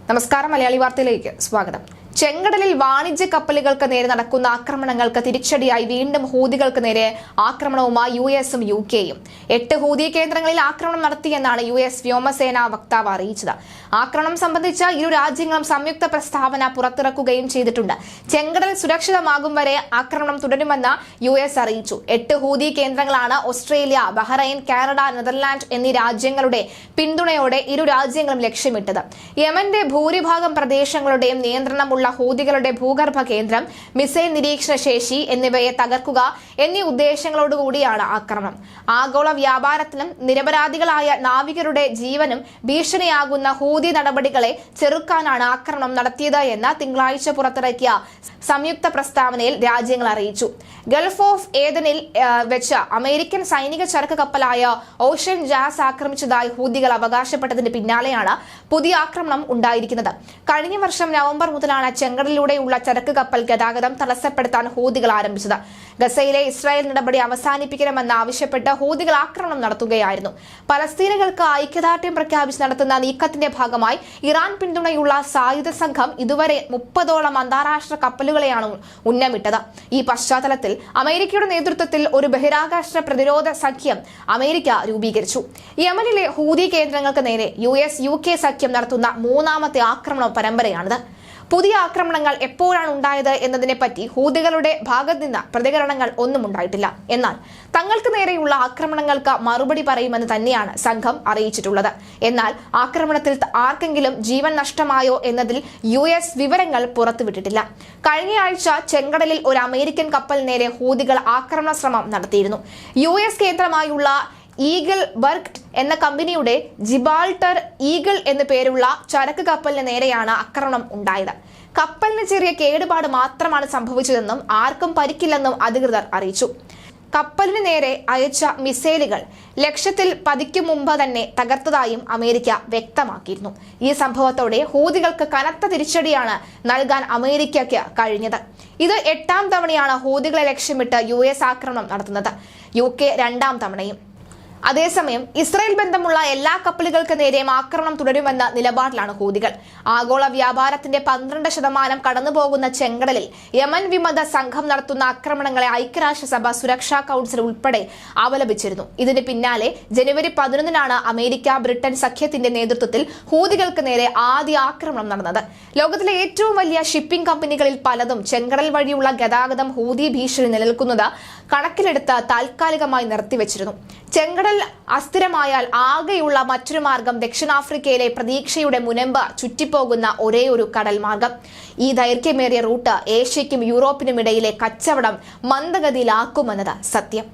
നമസ്കാരം, മലയാളി വാർത്തയിലേക്ക് സ്വാഗതം. ചെങ്കടലിൽ വാണിജ്യ കപ്പലുകൾക്ക് നേരെ നടക്കുന്ന ആക്രമണങ്ങൾക്ക് തിരിച്ചടിയായി വീണ്ടും ഹൂതികൾക്ക് നേരെ ആക്രമണവുമായി യുഎസും യുകെയും. 8 ഹൂതി കേന്ദ്രങ്ങളിൽ ആക്രമണം നടത്തിയെന്നാണ് യുഎസ് വ്യോമസേനാ വക്താവ് അറിയിച്ചത്. ആക്രമണം സംബന്ധിച്ച് ഇരു രാജ്യങ്ങളും സംയുക്ത പ്രസ്താവന പുറത്തിറക്കുകയും ചെയ്തിട്ടുണ്ട്. ചെങ്കടൽ സുരക്ഷിതമാകും വരെ ആക്രമണം തുടരുമെന്ന് യുഎസ് അറിയിച്ചു. 8 ഹൂതി കേന്ദ്രങ്ങളാണ് ഓസ്ട്രേലിയ, ബഹ്റൈൻ, കാനഡ, നെതർലാൻഡ് എന്നീ രാജ്യങ്ങളുടെ പിന്തുണയോടെ ഇരു രാജ്യങ്ങളും ലക്ഷ്യമിട്ടത്. യമന്റെ ഭൂരിഭാഗം പ്രദേശങ്ങളുടെയും നിയന്ത്രണമുള്ള ഹൂതികളുടെ ഭൂഗർഭ കേന്ദ്രം, മിസൈൽ നിരീക്ഷണ ശേഷി എന്നിവയെ തകർക്കുക എന്നീ ഉദ്ദേശങ്ങളോടുകൂടിയാണ് ആക്രമണം. ആഗോള വ്യാപാരത്തിനും നിരപരാധികളായ നാവികരുടെ ജീവനും ഭീഷണിയാകുന്ന ഹൂതി നടപടികളെ ചെറുക്കാനാണ് ആക്രമണം നടത്തിയത് എന്ന് തിങ്കളാഴ്ച പുറത്തിറക്കിയ സംയുക്ത പ്രസ്താവനയിൽ രാജ്യങ്ങൾ അറിയിച്ചു. ഗൾഫ് ഓഫ് ഏദനിൽ വെച്ച് അമേരിക്കൻ സൈനിക ചരക്ക് കപ്പലായ ഓഷ്യൻ ജാസ് ആക്രമിച്ചതായി ഹൂതികൾ അവകാശപ്പെട്ടതിന് പിന്നാലെയാണ് പുതിയ ആക്രമണം ഉണ്ടായിരിക്കുന്നത്. കഴിഞ്ഞ വർഷം നവംബർ മുതലാണ് ചെങ്കടലിലൂടെയുള്ള ചരക്ക് കപ്പൽ ഗതാഗതം തടസ്സപ്പെടുത്താൻ ഹൂതികൾ ആരംഭിച്ചത്. ഗസയിലെ ഇസ്രായേൽ നടപടി അവസാനിപ്പിക്കണമെന്ന് ആവശ്യപ്പെട്ട് ഹൂതികൾ ആക്രമണം നടത്തുകയായിരുന്നു. പലസ്തീനുകൾക്ക് ഐക്യദാർഢ്യം പ്രഖ്യാപിച്ച് നടത്തുന്ന നീക്കത്തിന്റെ ഭാഗമായി ഇറാൻ പിന്തുണയുള്ള സായുധ സംഘം ഇതുവരെ 30ഓളം അന്താരാഷ്ട്ര കപ്പലുകളെയാണ് ഉന്നമിട്ടത്. ഈ പശ്ചാത്തലത്തിൽ അമേരിക്കയുടെ നേതൃത്വത്തിൽ ഒരു ബഹിരാകാശ പ്രതിരോധ സഖ്യം അമേരിക്ക രൂപീകരിച്ചു. യമനിലെ ഹൂതി കേന്ദ്രങ്ങൾക്ക് നേരെ യുഎസ് യുകെ സഖ്യം നടത്തുന്ന 3ാമത്തെ ആക്രമണ പരമ്പരയാണിത്. പുതിയ ആക്രമണങ്ങൾ എപ്പോഴാണ് ഉണ്ടായത് എന്നതിനെപ്പറ്റി ഹൂതികളുടെ ഭാഗത്ത് നിന്ന് പ്രതികരണങ്ങൾ ഒന്നും ഉണ്ടായിട്ടില്ല. എന്നാൽ തങ്ങൾക്ക് നേരെയുള്ള ആക്രമണങ്ങൾക്ക് മറുപടി പറയുമെന്ന് തന്നെയാണ് സംഘം അറിയിച്ചിട്ടുള്ളത്. എന്നാൽ ആക്രമണത്തിൽ ആർക്കെങ്കിലും ജീവൻ നഷ്ടമായോ എന്നതിൽ യുഎസ് വിവരങ്ങൾ പുറത്തുവിട്ടിട്ടില്ല. കഴിഞ്ഞയാഴ്ച ചെങ്കടലിൽ ഒരു അമേരിക്കൻ കപ്പലിന് നേരെ ഹൂതികൾ ആക്രമണ ശ്രമം നടത്തിയിരുന്നു. യുഎസ് കേന്ദ്രമായുള്ള ഈഗിൾ ബർഗ് എന്ന കമ്പനിയുടെ ജിബാൾട്ടർ ഈഗിൾ എന്നു പേരുള്ള ചരക്ക് കപ്പലിന് നേരെയാണ് ആക്രമണം ഉണ്ടായത്. കപ്പലിന് ചെറിയ കേടുപാട് മാത്രമാണ് സംഭവിച്ചതെന്നും ആർക്കും പരിക്കില്ലെന്നും അധികൃതർ അറിയിച്ചു. കപ്പലിന് നേരെ അയച്ച മിസൈലുകൾ ലക്ഷ്യത്തിൽ പതിക്കും മുമ്പ് തന്നെ തകർത്തതായും അമേരിക്ക വ്യക്തമാക്കിയിരുന്നു. ഈ സംഭവത്തോടെ ഹൂതികൾക്ക് കനത്ത തിരിച്ചടിയാണ് നൽകാൻ അമേരിക്കയ്ക്ക് കഴിഞ്ഞത്. ഇത് 8ാം തവണയാണ് ഹൂതികളെ ലക്ഷ്യമിട്ട് യുഎസ് ആക്രമണം നടത്തുന്നത്. യുകെ 2ാം തവണയും. അതേസമയം ഇസ്രായേൽ ബന്ധമുള്ള എല്ലാ കപ്പലുകൾക്ക് നേരെയും ആക്രമണം തുടരുമെന്ന നിലപാടിലാണ് ഹൂതികൾ. ആഗോള വ്യാപാരത്തിന്റെ 12% കടന്നുപോകുന്ന ചെങ്കടലിൽ യമൻ വിമത സംഘം നടത്തുന്ന ആക്രമണങ്ങളെ ഐക്യരാഷ്ട്രസഭ സുരക്ഷാ കൗൺസിൽ ഉൾപ്പെടെ അപലപിച്ചിരുന്നു. ഇതിന് പിന്നാലെ ജനുവരി 11-നാണ് അമേരിക്ക ബ്രിട്ടൻ സഖ്യത്തിന്റെ നേതൃത്വത്തിൽ ഹൂതികൾക്ക് നേരെ ആദ്യ ആക്രമണം നടന്നത്. ലോകത്തിലെ ഏറ്റവും വലിയ ഷിപ്പിംഗ് കമ്പനികളിൽ പലതും ചെങ്കടൽ വഴിയുള്ള ഗതാഗതം ഹൂതി ഭീഷണി നിലനിൽക്കുന്നത് കണക്കിലെടുത്ത് താൽക്കാലികമായി നിർത്തിവച്ചിരുന്നു. ചെങ്കടൽ അസ്ഥിരമായാൽ ആകെയുള്ള മറ്റൊരു മാർഗം ദക്ഷിണാഫ്രിക്കയിലെ പ്രതീക്ഷയുടെ മുനമ്പ് ചുറ്റിപ്പോകുന്ന ഒരേയൊരു കടൽ മാർഗം. ഈ ദൈർഘ്യമേറിയ റൂട്ട് ഏഷ്യയ്ക്കും യൂറോപ്പിനുമിടയിലെ കച്ചവടം മന്ദഗതിയിലാക്കുമെന്നത് സത്യം.